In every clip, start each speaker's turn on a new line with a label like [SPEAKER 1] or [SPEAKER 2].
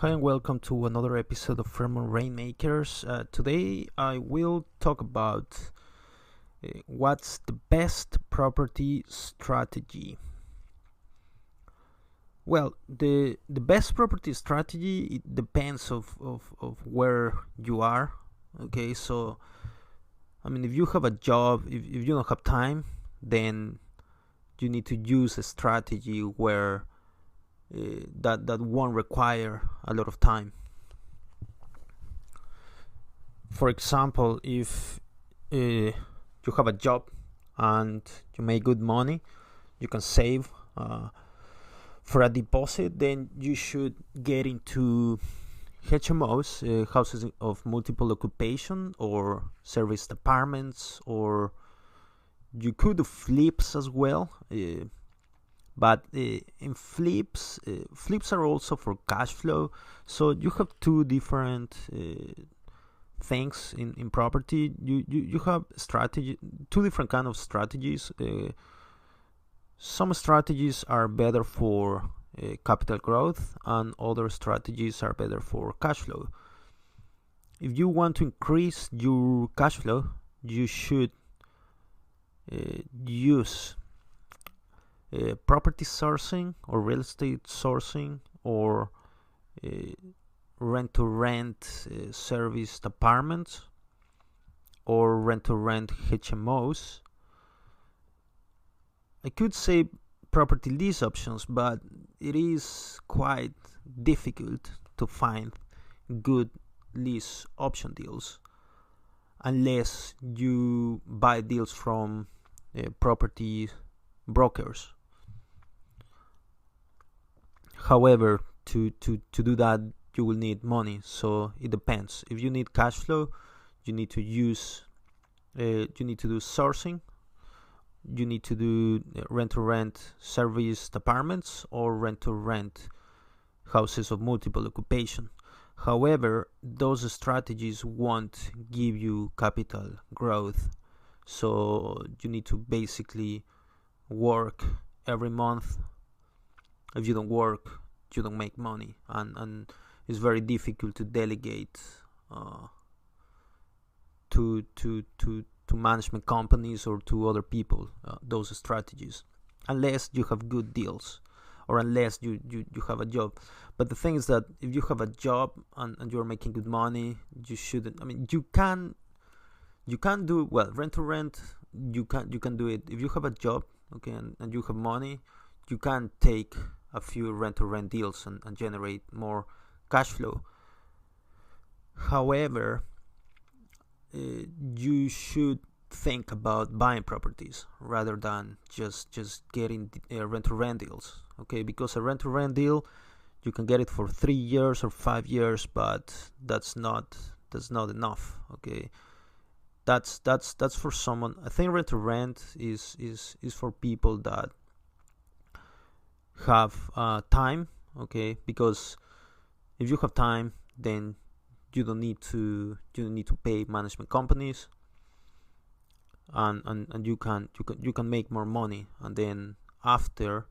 [SPEAKER 1] Hi and welcome to another episode of Fairmont Rainmakers. Today I will talk about what's the best property strategy. Well, the best property strategy, it depends of where you are. Okay, so if you have a job, if you don't have time, then you need to use a strategy where that won't require a lot of time. For example, if you have a job and you make good money, you can save for a deposit, then you should get into HMOs, houses of multiple occupation, or serviced apartments, or you could do flips as well. But in flips are also for cash flow. So you have two different things in property. You have two different kind of strategies. Some strategies are better for capital growth, and other strategies are better for cash flow. If you want to increase your cash flow, you should use property sourcing or real estate sourcing, or rent-to-rent serviced apartments, or rent-to-rent HMOs. I could say property lease options, but it is quite difficult to find good lease option deals unless you buy deals from property brokers. However, to do that, you will need money, so it depends. If you need cash flow, you need to do sourcing. You need to do rent-to-rent serviced apartments, or rent-to-rent houses of multiple occupation. However, those strategies won't give you capital growth, so you need to basically work every month. If you don't work, you don't make money, and it's very difficult to delegate to management companies or to other people those strategies, unless you have good deals, or unless you have a job. But the thing is that if you have a job and you're making good money, you shouldn't. You can do, well, rent to rent. You can do it if you have a job, okay, and you have money. You can take a few rent-to-rent deals and generate more cash flow. However, you should think about buying properties rather than just getting rent-to-rent deals, okay? Because a rent-to-rent deal, you can get it for 3 years or 5 years, but that's not enough, okay? That's for someone. I think rent-to-rent is for people that have time, okay? Because if you have time, then you don't need to pay management companies, and you can make more money. And then after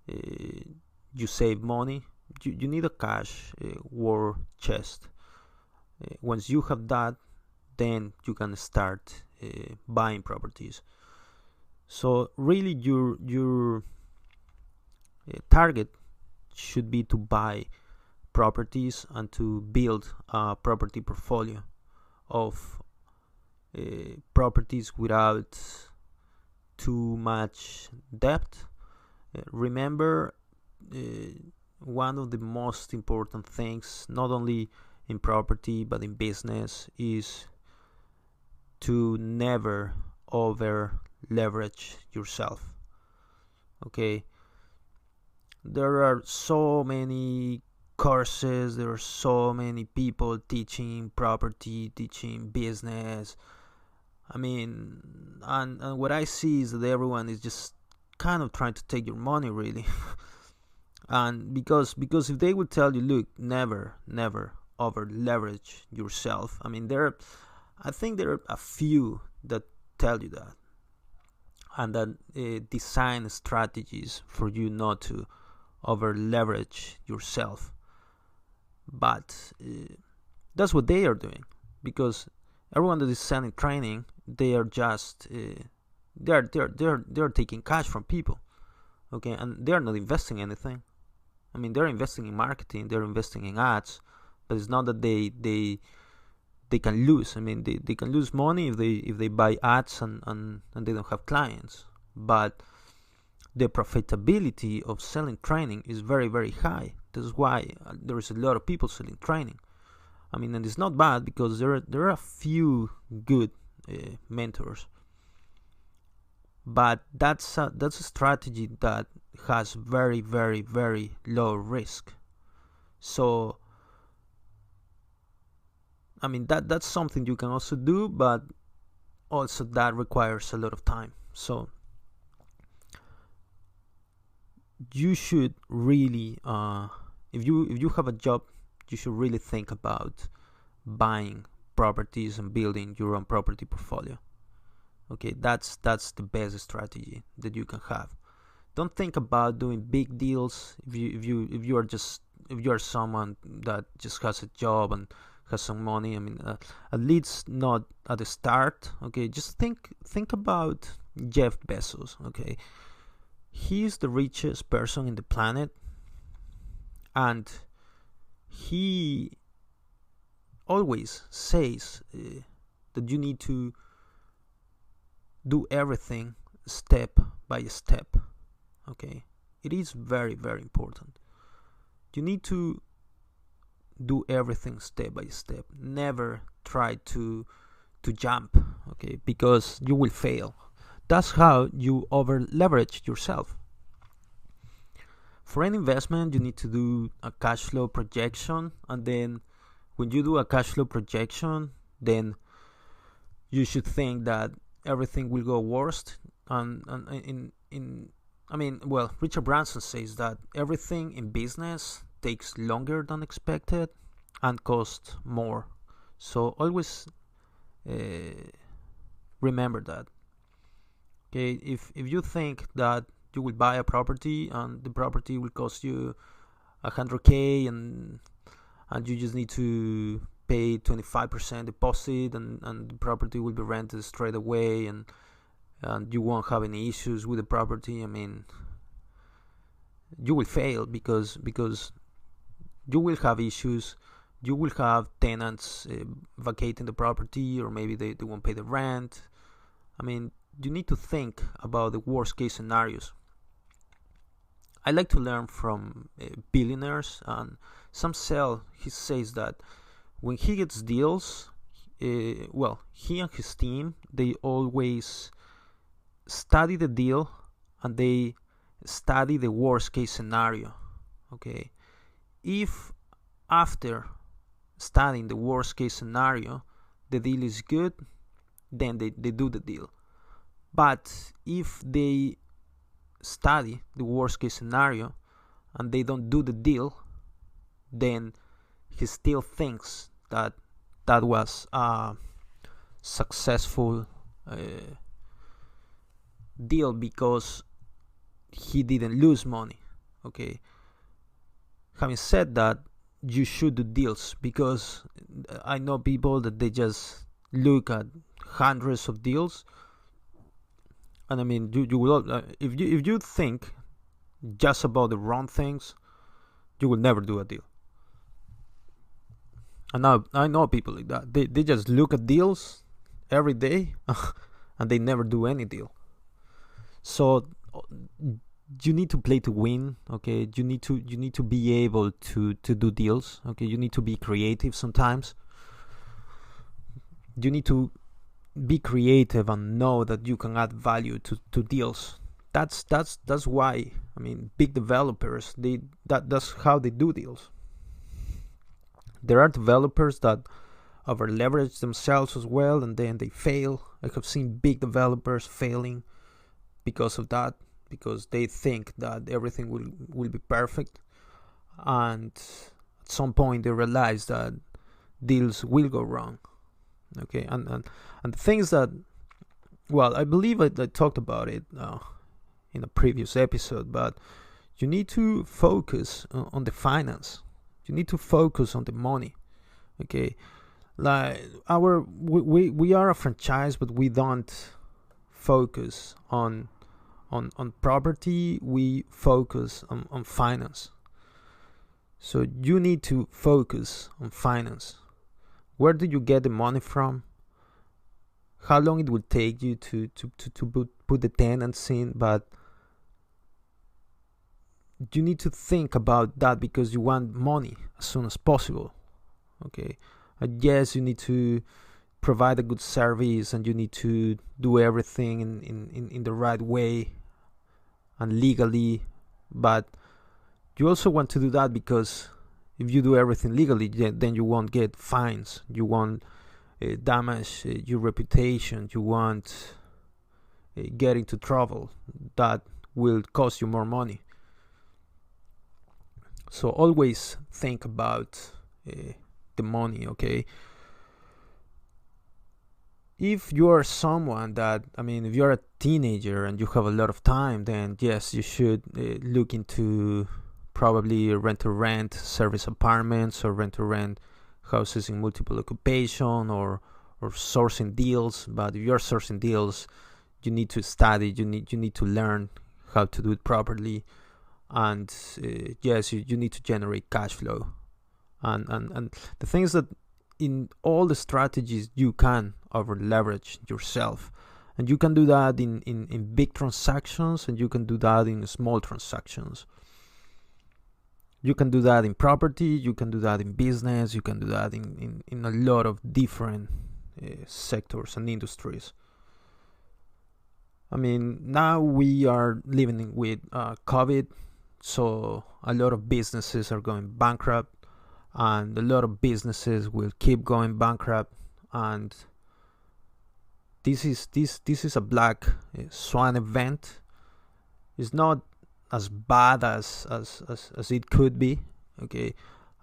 [SPEAKER 1] you save money, you need a cash war chest. Once you have that, then you can start buying properties. So really your target should be to buy properties and to build a property portfolio of properties without too much debt. Remember, one of the most important things, not only in property but in business, is to never over leverage yourself, okay? There are so many courses, there are so many people teaching property, teaching business. And what I see is that everyone is just kind of trying to take your money, really. And because if they would tell you, look, never over leverage yourself, I think there are a few that tell you that, and that design strategies for you not to over leverage yourself. but that's what they are doing, because everyone that is selling training, they are just they're taking cash from people, okay, and they are not investing anything. I mean, they're investing in marketing, they're investing in ads, but it's not that they can lose. I mean, they can lose money if they buy ads and they don't have clients, but the profitability of selling training is very, very high. That's why there is a lot of people selling training. I mean, and it's not bad, because there are a few good mentors, but that's a strategy that has very, very, very low risk. So I mean, that's something you can also do, but also that requires a lot of time. So you should really, if you have a job, you should really think about buying properties and building your own property portfolio. Okay, that's the best strategy that you can have. Don't think about doing big deals if you are someone that just has a job and has some money. I mean, at least not at the start. Okay, just think about Jeff Bezos. Okay, he is the richest person in the planet, and he always says that you need to do everything step by step. Okay, it is very, very important. You need to do everything step by step. Never try to jump, okay, because you will fail. That's how you over leverage yourself. For any investment, you need to do a cash flow projection, and then when you do a cash flow projection, then you should think that everything will go worst. And I mean, well, Richard Branson says that everything in business takes longer than expected and costs more. So always remember that. Okay, if you think that you will buy a property and the property will cost you 100K and you just need to pay 25% deposit and the property will be rented straight away and you won't have any issues with the property, I mean, you will fail because you will have issues. You will have tenants vacating the property, or maybe they won't pay the rent. I mean, you need to think about the worst case scenarios. I like to learn from billionaires, and Sam Sell, he says that when he gets deals, he and his team, they always study the deal and they study the worst case scenario. Okay, if after studying the worst case scenario the deal is good, then they do the deal. But if they study the worst case scenario and they don't do the deal, then he still thinks that was a successful deal because he didn't lose money. Okay, having said that, you should do deals, because I know people that they just look at hundreds of deals, and I mean, you will if you think just about the wrong things, you will never do a deal. And now I know people like that. They just look at deals every day and they never do any deal. So you need to play to win. Okay, you need to be able to do deals. Okay, you need to be creative sometimes. You need to be creative and know that you can add value to deals. That's why, I mean, big developers, that's how they do deals. There are developers that over leverage themselves as well, and then they fail. I have seen big developers failing because of that, because they think that everything will be perfect, and at some point they realize that deals will go wrong. Okay, and the things that, well, I believe I talked about it in a previous episode, but you need to focus on the finance. You need to focus on the money. Okay, like we are a franchise, but we don't focus on property. We focus on finance. So you need to focus on finance. Where do you get the money from? How long it will take you to put the tenants in? But you need to think about that because you want money as soon as possible. Okay, yes, you need to provide a good service and you need to do everything in the right way and legally, but you also want to do that because if you do everything legally, then you won't get fines, you won't damage your reputation, you won't get into trouble that will cost you more money. So always think about the money. Okay, if you are someone that, if you're a teenager and you have a lot of time, then yes, you should look into probably rent service apartments or rent houses in multiple occupation or sourcing deals. But if you're sourcing deals, you need to study, you need to learn how to do it properly, and yes, you need to generate cash flow. And the thing is that in all the strategies you can over leverage yourself, and you can do that in big transactions, and you can do that in small transactions. You can do that in property, you can do that in business, you can do that in a lot of different sectors and industries. Now we are living with COVID, so a lot of businesses are going bankrupt, and a lot of businesses will keep going bankrupt, and this is a black swan event. It's not as bad as it could be. Okay,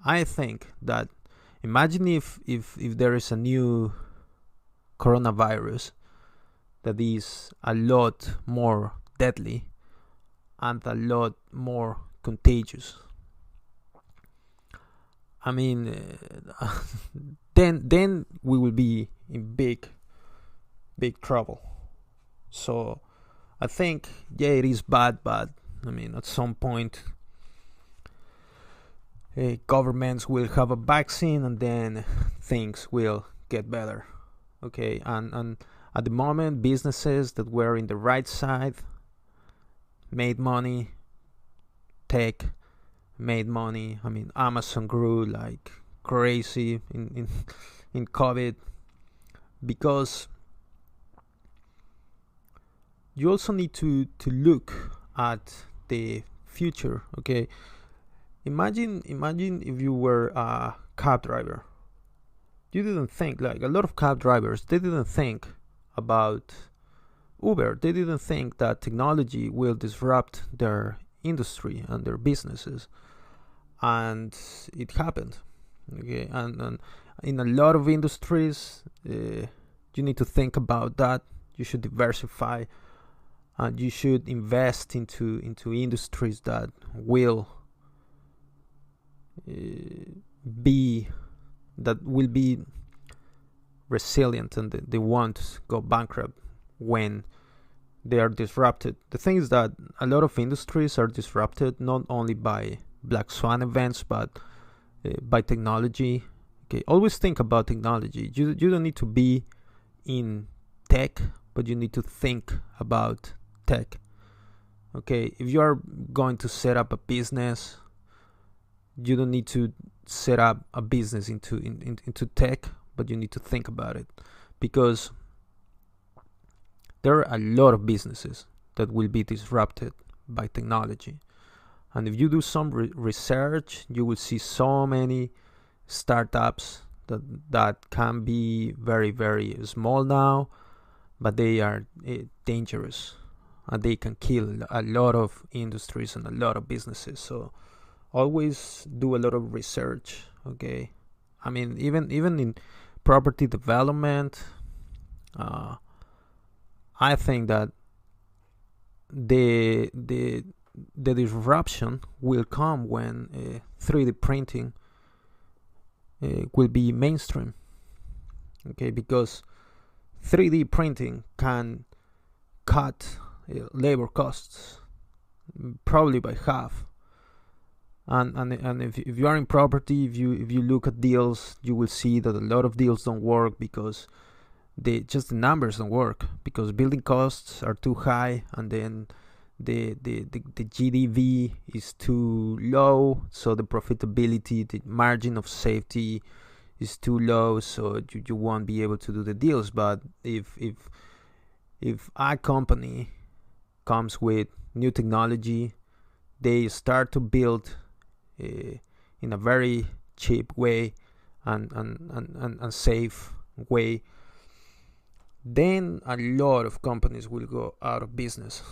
[SPEAKER 1] I think that imagine if there is a new coronavirus that is a lot more deadly and a lot more contagious. Then we will be in big trouble. So I think, yeah, it is bad, but at some point governments will have a vaccine and then things will get better. Okay, and at the moment, businesses that were in the right side made money. Tech made money. Amazon grew like crazy in COVID, because you also need to look at the future. Okay, imagine if you were a cab driver. You didn't think, like a lot of cab drivers, they didn't think about Uber. They didn't think that technology will disrupt their industry and their businesses, and it happened. Okay, and in a lot of industries, you need to think about that. You should diversify, and you should invest into industries that will be resilient, and they won't go bankrupt when they are disrupted. The thing is that a lot of industries are disrupted not only by black swan events, but by technology. Okay, always think about technology. You don't need to be in tech, but you need to think about tech. Okay, if you are going to set up a business, you don't need to set up a business into tech, but you need to think about it, because there are a lot of businesses that will be disrupted by technology. And if you do some research, you will see so many startups that can be very, very small now, but they are dangerous, and they can kill a lot of industries and a lot of businesses. So always do a lot of research. Okay, even in property development, I think that the disruption will come when 3D printing will be mainstream. Okay, because 3D printing can cut labor costs probably by half. And if you are in property, if you look at deals, you will see that a lot of deals don't work because the numbers don't work, because building costs are too high, and then the GDV is too low, so the profitability, the margin of safety is too low, so you won't be able to do the deals. But if a company comes with new technology, they start to build in a very cheap way and safe way, then a lot of companies will go out of business.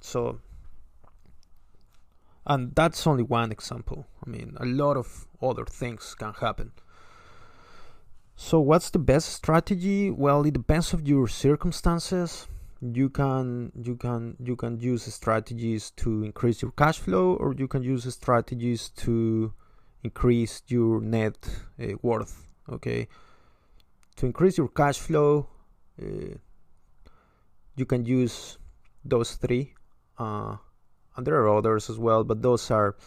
[SPEAKER 1] So, and that's only one example. I mean, a lot of other things can happen. So what's the best strategy? Well, it depends on your circumstances. You can use strategies to increase your cash flow, or you can use strategies to increase your net worth. Okay, to increase your cash flow, you can use those three, and there are others as well, but those are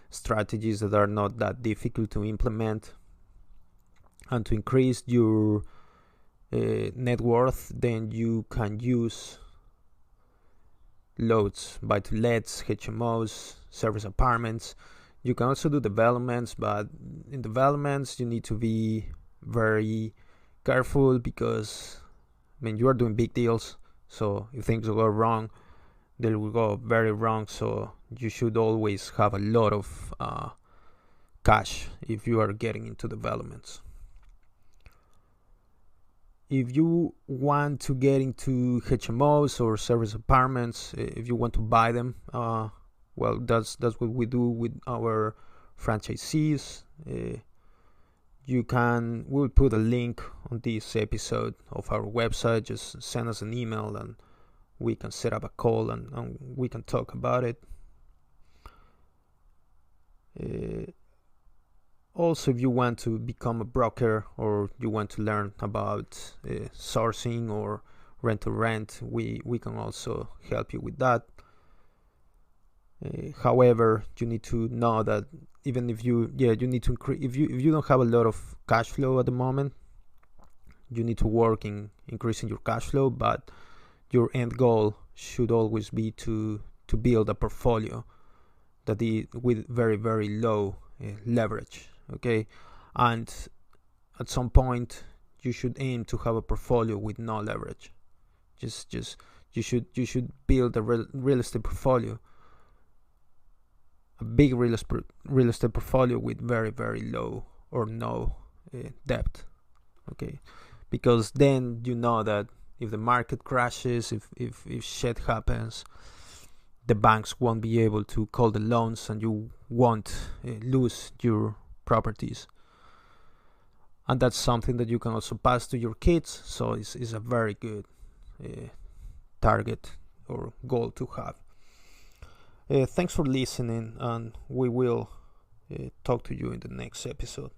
[SPEAKER 1] strategies that are not that difficult to implement. And to increase your net worth, then you can use loads, buy-to-lets, HMOs, service apartments. You can also do developments, but in developments you need to be very careful, because you are doing big deals, so if things go wrong, they will go very wrong. So you should always have a lot of cash if you are getting into developments. If you want to get into HMOs or service apartments, if you want to buy them, well, that's what we do with our franchisees. We'll put a link on this episode of our website. Just send us an email and we can set up a call and we can talk about it. Also, if you want to become a broker, or you want to learn about sourcing or rent, we can also help you with that. However, you need to know that even if you need to increase, if you don't have a lot of cash flow at the moment, you need to work in increasing your cash flow, but your end goal should always be to build a portfolio that is with very, very low leverage. Okay, and at some point you should aim to have a portfolio with no leverage. You should build a real estate portfolio, a big real estate portfolio with very, very low or no debt. Okay, because then you know that if the market crashes, if shit happens, the banks won't be able to call the loans and you won't lose your properties. And that's something that you can also pass to your kids, so it's a very good target or goal to have. Thanks for listening, and we will talk to you in the next episode.